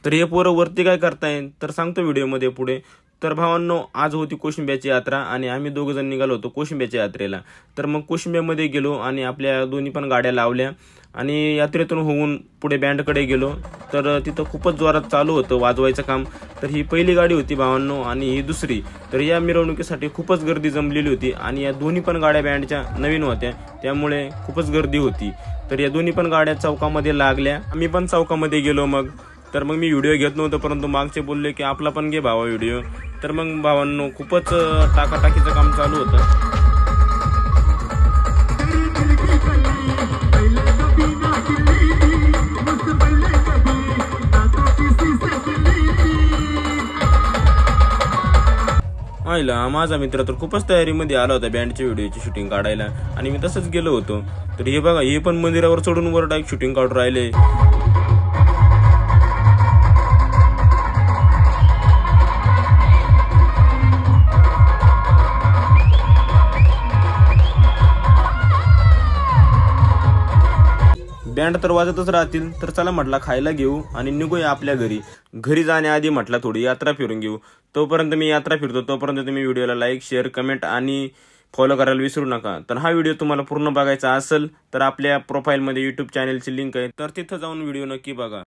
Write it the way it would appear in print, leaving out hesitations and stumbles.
तर हे पोरं वरती काय करताय तर सांगतो व्हिडिओमध्ये पुढे। तर भावांनो, आज होती कोशिंब्याची यात्रा आणि आम्ही दोघ जण निघालो होतो कोशिंब्याच्या यात्रेला। तर मग कोशिंब्यामध्ये गेलो आणि आपल्या दोन्ही पण गाड्या लावल्या आणि यात्रेतून होऊन पुढे बँडकडे गेलो। तर तिथं खूपच जोरात चालू होतं वाजवायचं काम। तर ही पहिली गाडी होती भावांनो आणि ही दुसरी। तर या मिरवणुकीसाठी खूपच गर्दी जमलेली होती आणि या दोन्ही पण गाड्या बँडच्या नवीन होत्या, त्यामुळे खूपच गर्दी होती। तर या दोन्ही पण गाड्या चौकामध्ये लागल्या, आम्ही पण चौकामध्ये गेलो। तर मग मी व्हिडिओ घेत नव्हतो, परंतु मागचे बोलले की आपला पण घे भावा व्हिडिओ। तर मग भावांनो, खूपच टाकाटाकीचं काम चालू होतं। आईला माझा मित्र तर खूपच तयारीमध्ये आला होता बँडच्या व्हिडिओची शूटिंग काढायला आणि मी तसंच गेलो होतो। तर हे बघा, हे पण मंदिरावर चढून वर डायरेक्ट शूटिंग काढून राहिले। बँड तर वाजतच राहतील। तर चला म्हटलं खायला घेऊ आणि निघूया आपल्या घरी। घरी जाण्याआधी म्हटलं थोडी यात्रा फिरून घेऊ। तोपर्यंत मी यात्रा फिरतो, तोपर्यंत तुम्ही व्हिडिओला लाईक, शेअर, कमेंट आणि फॉलो करायला विसरू नका। तर हा व्हिडिओ तुम्हाला पूर्ण बघायचा असेल तर आपल्या प्रोफाईलमध्ये यूट्यूब चॅनलची लिंक आहे, तर तिथं जाऊन व्हिडिओ नक्की बघा।